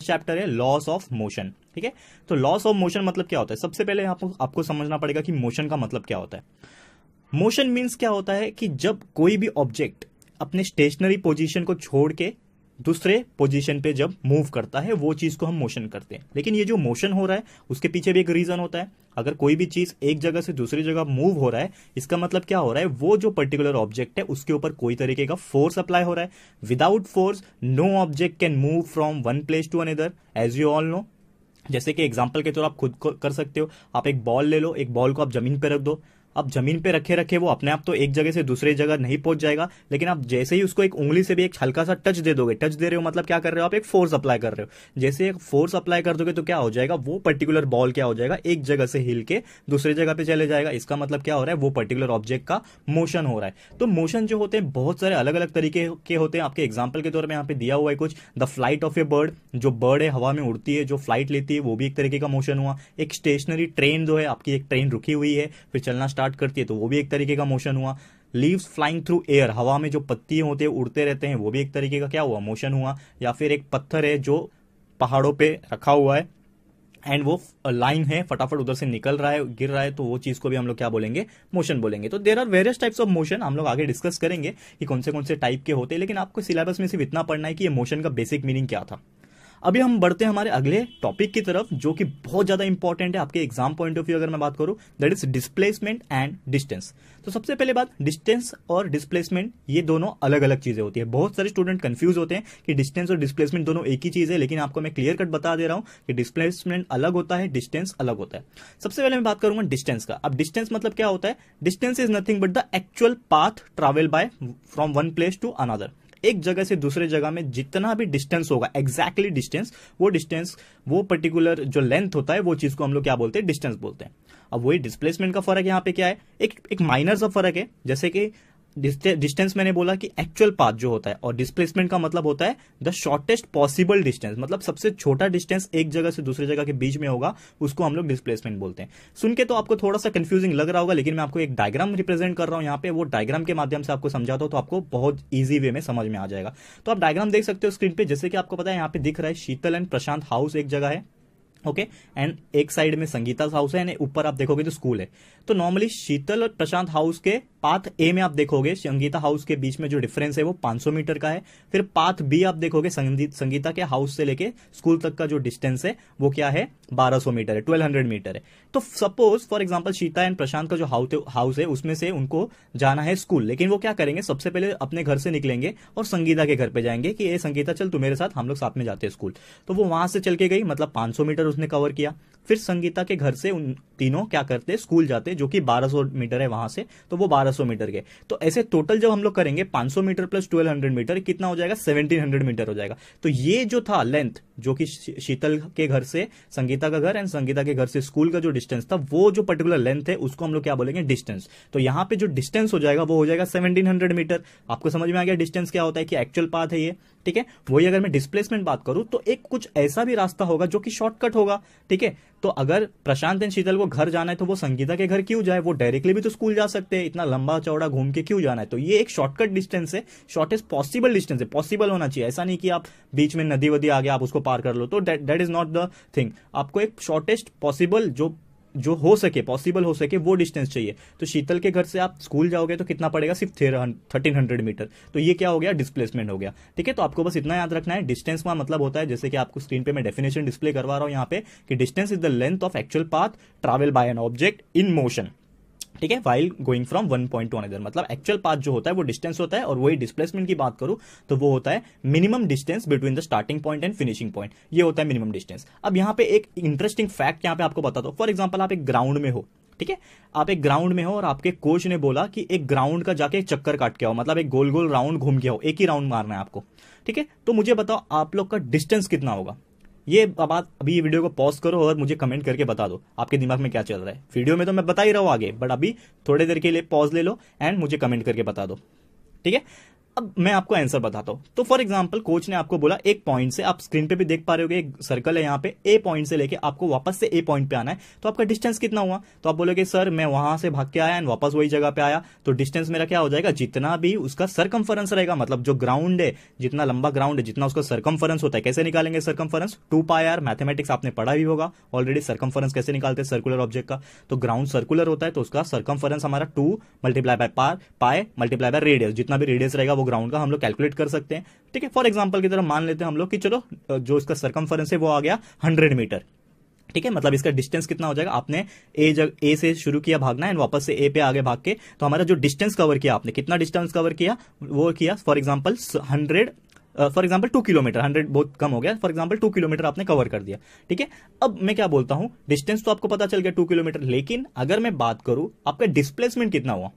Chapter है loss of motion. ठीक है, तो लॉस ऑफ मोशन मतलब क्या होता है? सबसे पहले आपको समझना पड़ेगा कि मोशन का मतलब क्या होता है। मोशन मीन्स क्या होता है कि जब कोई भी ऑब्जेक्ट अपने स्टेशनरी पोजीशन को छोड़ के दूसरे पोजीशन पे जब मूव करता है, वो चीज को हम मोशन करते हैं। लेकिन ये जो मोशन हो रहा है उसके पीछे भी एक रीजन होता है। अगर कोई भी चीज एक जगह से दूसरी जगह मूव हो रहा है, इसका मतलब क्या हो रहा है? वो जो पर्टिकुलर ऑब्जेक्ट है उसके ऊपर कोई तरीके का फोर्स अप्लाई हो रहा है। Without force no object can move from one place to another, as you all know. जैसे कि एग्जांपल के तौर आप खुद को कर सकते हो, आप एक बॉल ले लो, एक बॉल को आप जमीन पे रख दो। अब जमीन पे रखे रखे वो अपने आप तो एक जगह से दूसरी जगह नहीं पहुंच जाएगा, लेकिन आप जैसे ही उसको एक उंगली से भी एक हल्का सा टच दे दोगे, टच दे रहे हो मतलब क्या कर रहे हो? आप एक फोर्स अप्लाई कर रहे हो। जैसे एक फोर्स अप्लाई कर दोगे तो क्या हो जाएगा? वो पर्टिकुलर बॉल क्या हो जाएगा? एक जगह से हिल के दूसरी जगह पे चले जाएगा। इसका मतलब क्या हो रहा है? वो पर्टिकुलर ऑब्जेक्ट का मोशन हो रहा है। तो मोशन जो होते हैं बहुत सारे अलग अलग तरीके के होते हैं। आपके एग्जाम्पल के तौर पर यहाँ पे दिया हुआ है कुछ, the flight of A bird, जो बर्ड है हवा में उड़ती है, जो फ्लाइट लेती है, वो भी एक तरीके का मोशन हुआ। एक स्टेशनरी ट्रेन जो है, आपकी एक ट्रेन रुकी हुई है फिर चलना स्टार्ट करती है, तो वो भी एक तरीके का मोशन हुआ। लीव्स फ्लाइंग थ्रू एयर, हवा में जो पत्ती होते हैं उड़ते रहते हैं, वो भी एक तरीके का क्या हुआ? मोशन हुआ। या फिर एक पत्थर है जो पहाड़ों पे रखा हुआ है एंड वो लाइन है, फटाफट उधर से निकल रहा है, गिर रहा है, तो वो चीज को भी हम लोग क्या बोलेंगे? मोशन बोलेंगे। तो there are various types of motion, हम लोग आगे डिस्कस करेंगे कि कौन से टाइप के होते हैं, लेकिन आपको सिलेबस में सिर्फ इतना पढ़ना है कि ये मोशन का बेसिक मीनिंग क्या था। अभी हम बढ़ते हैं हमारे अगले टॉपिक की तरफ, जो कि बहुत ज्यादा इंपॉर्टेंट है आपके एग्जाम पॉइंट ऑफ व्यू अगर मैं बात करूं, that is displacement and distance. तो सबसे पहले बात, डिस्टेंस और डिस्प्लेसमेंट ये दोनों अलग अलग चीजें होती है। बहुत सारे स्टूडेंट कंफ्यूज होते हैं कि डिस्टेंस और डिस्प्लेसमेंट दोनों एक ही चीज है, लेकिन आपको मैं क्लियर कट बता दे रहा हूं कि डिस्प्लेसमेंट अलग होता है, डिस्टेंस अलग होता है। सबसे पहले मैं बात करूंगा डिस्टेंस का। अब डिस्टेंस मतलब क्या होता है? Distance is nothing but the actual path travel by from one place to another. एक जगह से दूसरे जगह में जितना भी डिस्टेंस होगा, एग्जैक्टली डिस्टेंस, वो पर्टिकुलर जो लेंथ होता है, वो चीज को हम लोग क्या बोलते हैं? डिस्टेंस बोलते हैं। अब वही डिस्प्लेसमेंट का फर्क यहाँ पे क्या है? एक माइनर सा फर्क है। जैसे कि डिस्टेंस मैंने बोला कि एक्चुअल पाथ जो होता है, और डिस्प्लेसमेंट का मतलब होता है द शॉर्टेस्ट पॉसिबल डिस्टेंस, मतलब सबसे छोटा डिस्टेंस एक जगह से दूसरी जगह के बीच में होगा, उसको हम लोग डिस्प्लेसमेंट बोलते हैं। सुन के तो आपको थोड़ा सा कंफ्यूजिंग लग रहा होगा, लेकिन मैं आपको एक डायग्राम रिप्रेजेंट कर रहा हूं यहाँ पे, वो डायग्राम के माध्यम से आपको समझाता हूं तो आपको बहुत ईजी वे में समझ में आ जाएगा। तो आप डायग्राम देख सकते हो स्क्रीन पे। जैसे कि आपको पता है यहाँ पे दिख रहा है शीतल एंड प्रशांत हाउस एक जगह है, ओके, एंड एक साइड में संगीता हाउस है, ऊपर आप देखोगे तो स्कूल है। तो नॉर्मली शीतल और प्रशांत हाउस के पाथ ए में आप देखोगे संगीता हाउस के बीच में जो डिफरेंस है वो 500 मीटर का है। फिर पाथ बी आप देखोगे संगीता के हाउस से लेके स्कूल तक का जो डिस्टेंस है वो क्या है? 1200 मीटर है, 1200 मीटर है। तो suppose for example Sheeta and Prashant का जो हाउस है उसमें से उनको जाना है स्कूल, लेकिन वो क्या करेंगे? सबसे पहले अपने घर से निकलेंगे और संगीता के घर पे जाएंगे कि ए संगीता चल तू मेरे साथ, हम लोग साथ में जाते हैं स्कूल। तो वो वहां से चल के गई, मतलब 500 मीटर उसने कवर किया। फिर संगीता के घर से उन तीनों क्या करते? स्कूल जाते, जो कि 1200 मीटर है वहां से, तो वो 1200 मीटर गए। तो ऐसे टोटल जब हम लोग करेंगे 500 मीटर प्लस 1200 मीटर कितना हो जाएगा? 1700 मीटर हो जाएगा। तो ये जो था लेंथ, जो कि शीतल के घर से संगीता का घर एंड संगीता के घर से स्कूल का जो डिस्टेंस था, वो जो पर्टिकुलर लेंथ है उसको हम लोग क्या बोलेंगे? डिस्टेंस। तो यहाँ पे जो डिस्टेंस हो जाएगा वो हो जाएगा 1700 मीटर। आपको समझ में आ गया डिस्टेंस क्या होता है कि एक्चुअल पाथ है ये, ठीक है। वही अगर मैं डिस्प्लेसमेंट बात करूं तो एक कुछ ऐसा भी रास्ता होगा जो कि शॉर्टकट होगा, ठीक है। तो अगर प्रशांत एंड शीतल को घर जाना है तो वो संगीता के घर क्यों जाए? वो डायरेक्टली भी तो स्कूल जा सकते हैं, इतना लंबा चौड़ा घूम के क्यों जाना है? तो ये एक शॉर्टकट डिस्टेंस है, शॉर्टेस्ट पॉसिबल डिस्टेंस है, पॉसिबल होना चाहिए। ऐसा नहीं कि आप बीच में नदी वदी आ गया आप उसको पार कर लो, तो that is not the thing. आपको एक शॉर्टेस्ट पॉसिबल जो हो सके, पॉसिबल हो सके, वो डिस्टेंस चाहिए। तो शीतल के घर से आप स्कूल जाओगे तो कितना पड़ेगा? सिर्फ 1300 मीटर। तो ये क्या हो गया? डिस्प्लेसमेंट हो गया, ठीक है। तो आपको बस इतना याद रखना है, डिस्टेंस का मतलब होता है, जैसे कि आपको स्क्रीन पे मैं डेफिनेशन डिस्प्ले करवा रहा हूं यहाँ पे, कि distance is the length of actual path travel by an object in motion, ठीक है, while going from one point two another. मतलब एक्चुअल पाथ जो होता है वो डिस्टेंस होता है, और वही डिस्प्लेसमेंट की बात करूं तो वो होता है minimum distance between the starting point and finishing point. ये होता है मिनिमम डिस्टेंस। अब यहाँ पे एक इंटरेस्टिंग फैक्ट यहाँ पे आपको बता दो। फॉर एग्जाम्पल आप एक ग्राउंड में हो, ठीक है, आप एक ग्राउंड में हो और आपके कोच ने बोला कि एक ग्राउंड का जाके एक चक्कर काट के आओ, मतलब एक गोल गोल राउंड घूम के आओ, एक ही राउंड मारना है आपको, ठीक है। तो मुझे बताओ आप लोग का डिस्टेंस कितना होगा? ये बात अभी ये वीडियो को पॉज करो और मुझे कमेंट करके बता दो आपके दिमाग में क्या चल रहा है। वीडियो में तो मैं बता ही रहा हूं आगे, बट अभी थोड़ी देर के लिए पॉज ले लो एंड मुझे कमेंट करके बता दो, ठीक है। अब मैं आपको आंसर बताता हूं। तो फॉर एग्जांपल कोच ने आपको बोला एक पॉइंट से, आप स्क्रीन पे भी देख पा रहे होगे एक सर्कल है यहाँ पे, ए पॉइंट से लेके आपको वापस से ए पॉइंट पे आना है, तो आपका डिस्टेंस कितना हुआ? तो आप बोलोगे सर मैं वहां से भाग के आया एंड वापस वही जगह पे आया, तो डिस्टेंस मेरा क्या हो जाएगा? जितना भी उसका सरकमफरेंस रहेगा, मतलब जो ग्राउंड है, जितना लंबा ग्राउंड है, जितना उसका सरकमफरेंस होता है। कैसे निकालेंगे सरकमफरेंस? 2πr, मैथमेटिक्स आपने पढ़ा भी होगा ऑलरेडी, सरकमफरेंस कैसे निकालते हैं सर्कुलर ऑब्जेक्ट का। तो ग्राउंड सर्कुलर होता है तो उसका सरकमफरेंस हमारा 2 multiply by pi multiply by radius, जितना भी रेडियस रहेगा वो ग्राउंड का हम लोग कैलकुलेट कर सकते हैं। ठीक है, फॉर एग्जांपल की तरह मान लेते हैं हम लोग कि चलो जो इसका सरकमफरेंस है वो आ गया 100 मीटर। ठीक है, मतलब इसका डिस्टेंस कितना हो जाएगा? आपने ए से शुरू किया भागना एंड वापस से ए पे आगे भाग के, तो हमारा जो डिस्टेंस कवर किया आपने, कितना डिस्टेंस कवर किया? वो किया फॉर एग्जांपल 2 किलोमीटर। 100 बहुत कम हो गया, फॉर एग्जांपल 2 किलोमीटर आपने कवर कर दिया। ठीक है, अब मैं क्या बोलता हूं, डिस्टेंस तो आपको पता चल गया 2 किलोमीटर, लेकिन अगर मैं बात करूं आपका डिस्प्लेसमेंट कितना हुआ,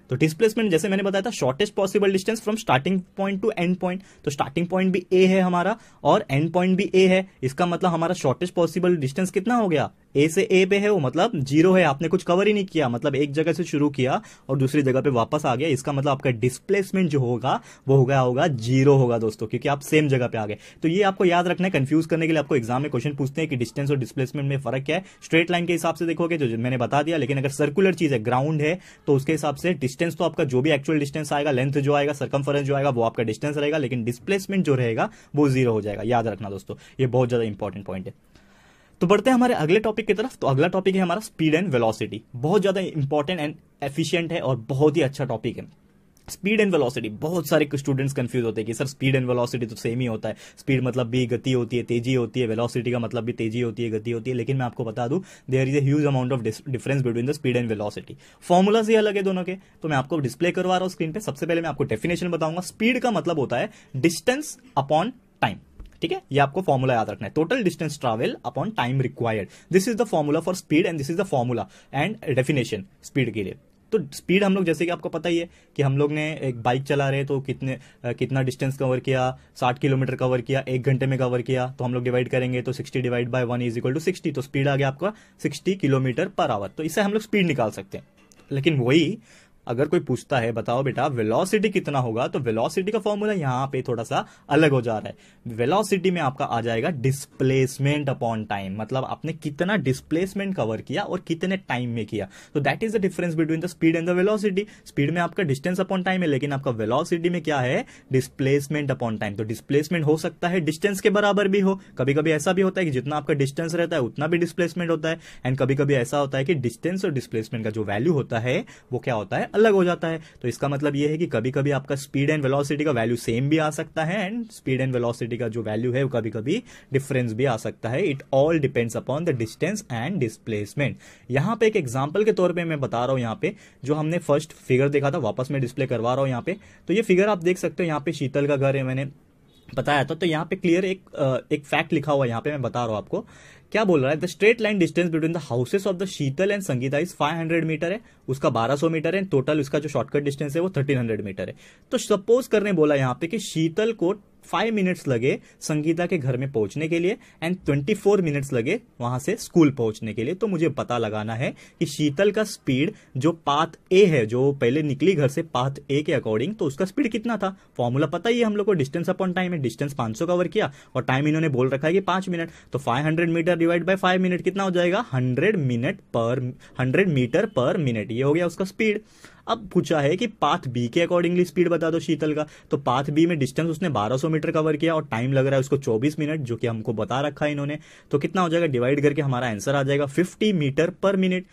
तो डिस्प्लेसमेंट जैसे मैंने बताया था shortest possible distance from starting point two and point, तो स्टार्टिंग पॉइंट भी ए है हमारा और एंड पॉइंट भी ए है, इसका मतलब हमारा शॉर्टेस्ट पॉसिबल डिस्टेंस कितना हो गया? ए से ए पे है वो, मतलब 0 है, आपने कुछ कवर ही नहीं किया, मतलब एक जगह से शुरू किया और दूसरी जगह पे वापस आ गया, इसका मतलब आपका डिस्प्लेसमेंट जो होगा वो होगा 0 होगा दोस्तों, क्योंकि आप सेम जगह पे आ गए। तो ये आपको याद रखना है, कंफ्यूज करने के लिए आपको एग्जाम में क्वेश्चन पूछते हैं कि डिस्टेंस और डिस्प्लेसमेंट में फर्क क्या है। स्ट्रेट लाइन के हिसाब से देखोगे जो मैंने बता दिया, लेकिन अगर सर्कुलर चीज है, ग्राउंड है, तो उसके हिसाब से डिस्टेंस तो आपका जो भी एक्चुअल डिस्टेंस आएगा, लेंथ जो आएगा, सरकमफरेंस जो आएगा वो आपका डिस्टेंस रहेगा, लेकिन डिस्प्लेसमेंट जो रहेगा वो 0 हो जाएगा। याद रखना दोस्तों, ये बहुत ज्यादा इंपॉर्टेंट पॉइंट है। तो बढ़ते हैं हमारे अगले टॉपिक की तरफ। तो अगला टॉपिक है हमारा स्पीड एंड वेलोसिटी। बहुत ज्यादा इंपॉर्टेंट एंड एफिशिएंट है और बहुत ही अच्छा टॉपिक है स्पीड एंड वेलोसिटी। बहुत सारे स्टूडेंट्स कंफ्यूज होते हैं कि सर स्पीड एंड वेलोसिटी तो सेम ही होता है, स्पीड मतलब भी गति होती है, तेजी होती है, वेलोसिटी का मतलब भी तेजी होती है, गति होती है। लेकिन मैं आपको बता दूं there is a huge amount of difference between the speed and velocity. Formulas ही अलग है दोनों के, तो मैं आपको डिस्प्ले करवा रहा हूं स्क्रीन पे। सबसे पहले मैं आपको डेफिनेशन बताऊंगा। स्पीड का मतलब होता है डिस्टेंस अपॉन टाइम। ठीक है, ये आपको फॉर्मूला याद रखना है, total distance travel upon time required. This is the formula for speed and this is the formula and definition speed के लिए। तो स्पीड हम लोग जैसे कि आपको पता ही है कि हम लोग ने एक बाइक चला रहे तो कितना डिस्टेंस कवर किया, 60 किलोमीटर कवर किया, 1 घंटे में कवर किया, तो हम लोग डिवाइड करेंगे तो 60 divide by 1 is equal to 60, तो स्पीड आ गया आपका 60 किलोमीटर पर आवर। तो इससे हम लोग स्पीड निकाल सकते हैं। लेकिन वही अगर कोई पूछता है बताओ बेटा वेलोसिटी कितना होगा, तो वेलोसिटी का फॉर्मूला यहां पे थोड़ा सा अलग हो जा रहा है। वेलोसिटी में आपका आ जाएगा डिस्प्लेसमेंट अपॉन टाइम, मतलब आपने कितना डिस्प्लेसमेंट कवर किया और कितने टाइम में किया। तो that is the difference between the speed and the velocity. Speed में आपका डिस्टेंस अपॉन टाइम है, लेकिन आपका वेलोसिटी में क्या है? Displacement upon time. तो डिस्प्लेसमेंट हो सकता है डिस्टेंस के बराबर भी हो, कभी कभी ऐसा भी होता है कि जितना आपका डिस्टेंस रहता है उतना भी डिस्प्लेसमेंट होता है, एंड कभी कभी ऐसा होता है कि डिस्टेंस और डिस्प्लेसमेंट का जो वैल्यू होता है वो क्या होता है? अलग हो जाता है। तो इसका मतलब यह है कि कभी कभी आपका स्पीड एंड वेलोसिटी का वैल्यू सेम भी आ सकता है एंड स्पीड एंड वेलोसिटी का जो वैल्यू है वो कभी कभी डिफरेंस भी आ सकता है। It all depends upon the distance and displacement. यहां पे एक एग्जांपल के तौर पे मैं बता रहा हूं, यहां पे जो हमने फर्स्ट फिगर देखा था वापस मैं डिस्प्ले करवा रहा हूं यहां पे। तो ये फिगर आप देख सकते हो, यहां पे शीतल का घर है, मैंने बताया था। तो यहां पे क्लियर एक फैक्ट लिखा हुआ है, यहां पे मैं बता रहा हूं आपको क्या बोल रहा है। The straight line distance between the houses of the Sheetal and Sangeeta is 500 metre है, उसका 1200 मीटर है, टोटल उसका जो शॉर्टकट डिस्टेंस है वो 1300 मीटर है। तो सपोज करने बोला यहां पे कि शीतल को 5 मिनट्स लगे संगीता के घर में पहुंचने के लिए एंड 24 मिनट्स लगे वहां से स्कूल पहुंचने के लिए। तो मुझे पता लगाना है कि शीतल का स्पीड जो पाथ ए है, जो पहले निकली घर से पाथ ए के अकॉर्डिंग, तो उसका स्पीड कितना था। फॉर्मूला पता ही है हम लोग को, डिस्टेंस अपॉन टाइम है। डिस्टेंस 500 कवर किया और टाइम इन्होंने बोल रखा है कि 5 मिनट, तो 500 मीटर डिवाइड बाय 5 मिनट कितना हो जाएगा? 100 मीटर पर मिनट। ये हो गया उसका स्पीड। अब पूछा है कि पाथ बी के अकॉर्डिंगली स्पीड बता दो शीतल का। तो पाथ बी में डिस्टेंस उसने 1200 मीटर कवर किया और टाइम लग रहा है उसको 24 मिनट, जो कि हमको बता रखा है इन्होंने। तो कितना हो जाएगा? डिवाइड करके हमारा आंसर आ जाएगा 50 मीटर पर मिनट।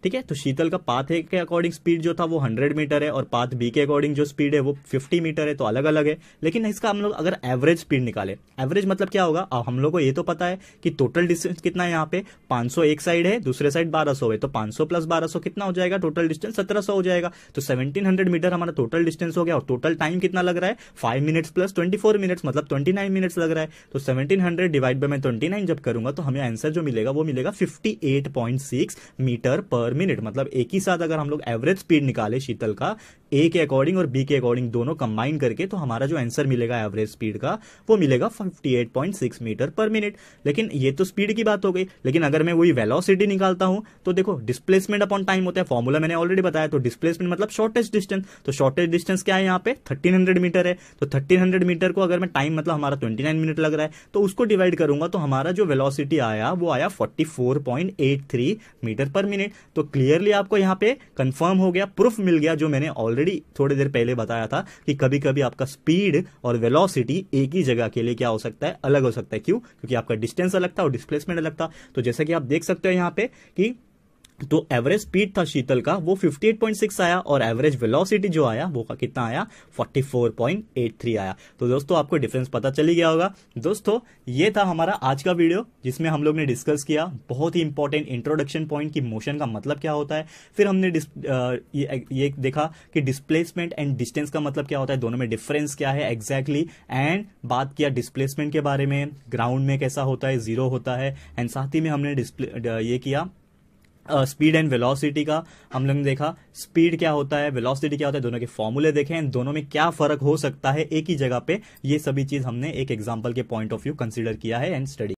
ठीक है, तो शीतल का पाथ ए के अकॉर्डिंग स्पीड जो था वो 100 मीटर है और पाथ बी के अकॉर्डिंग जो स्पीड है वो 50 मीटर है, तो अलग अलग है। लेकिन इसका हम लोग अगर एवरेज स्पीड निकाले, एवरेज मतलब क्या होगा? अब हम लोग को ये तो पता है कि टोटल डिस्टेंस कितना है, यहाँ पे 500 एक साइड है, दूसरे साइड 1200 है, तो 500 प्लस 1200 कितना हो जाएगा? टोटल डिस्टेंस 1700 हो जाएगा। तो 1700 मीटर हमारा टोटल डिस्टेंस हो गया और टोटल टाइम कितना लग रहा है? 5 मिनट्स प्लस 24 मिनट्स, मतलब 29 मिनट्स लग रहा है। तो 1700 डिवाइड बाय मैं 29 जब करूंगा तो हमें आंसर जो मिलेगा वो मिलेगा 58.6 मीटर पर मिनट। मतलब एक ही साथ अगर हम लोग एवरेज स्पीड निकाले शीतल का ए के अकॉर्डिंग और बी के अकॉर्डिंग दोनों कंबाइन करके, तो हमारा जो आंसर मिलेगा एवरेज स्पीड का वो मिलेगा 58.6 मीटर पर मिनट। लेकिन ये तो स्पीड की बात हो गई, लेकिन अगर मैं वही वेलोसिटी निकालता हूं तो देखो डिस्प्लेसमेंट अपॉन टाइम होता है, फॉर्मूला मैंने ऑलरेडी बताया। तो डिस्प्लेसमेंट मतलब शॉर्टेस्ट डिस्टेंस, तो शॉर्टेस्ट डिस्टेंस क्या है यहाँ पे 1300 मीटर है। तो 1300 मीटर को अगर मैं टाइम मतलब हमारा 29 मिनट लग रहा है तो उसको डिवाइड करूंगा तो हमारा जो वेलोसिटी आया वो आया 44.83 मीटर पर मिनट। तो क्लियरली आपको यहाँ पे कंफर्म हो गया, प्रूफ मिल गया जो मैंने ऑलरेडी थोड़ी देर पहले बताया था कि कभी कभी आपका स्पीड और वेलोसिटी एक ही जगह के लिए क्या हो सकता है, अलग हो सकता है। क्यों? क्योंकि आपका डिस्टेंस अलग था और डिस्प्लेसमेंट अलग था। तो जैसा कि आप देख सकते हो यहाँ पे कि तो एवरेज स्पीड था शीतल का वो 58.6 आया और एवरेज वेलोसिटी जो आया वो कितना आया 44.83 आया। तो दोस्तों आपको डिफरेंस पता चली गया होगा। दोस्तों ये था हमारा आज का वीडियो जिसमें हम लोग ने डिस्कस किया बहुत ही इंपॉर्टेंट इंट्रोडक्शन पॉइंट की मोशन का मतलब क्या होता है। फिर हमने ये देखा कि डिस्प्लेसमेंट एंड डिस्टेंस का मतलब क्या होता है, दोनों में डिफरेंस क्या है एग्जैक्टली, एंड बात किया डिस्प्लेसमेंट के बारे में, ग्राउंड में कैसा होता है, जीरो होता है, एंड साथ ही में हमने ये किया स्पीड एंड वेलोसिटी का। हम लोग ने देखा स्पीड क्या होता है, वेलोसिटी क्या होता है, दोनों के फॉर्मूले देखे हैं, दोनों में क्या फर्क हो सकता है एक ही जगह पे। ये सभी चीज हमने एक एग्जांपल के पॉइंट ऑफ व्यू कंसीडर किया है एंड स्टडी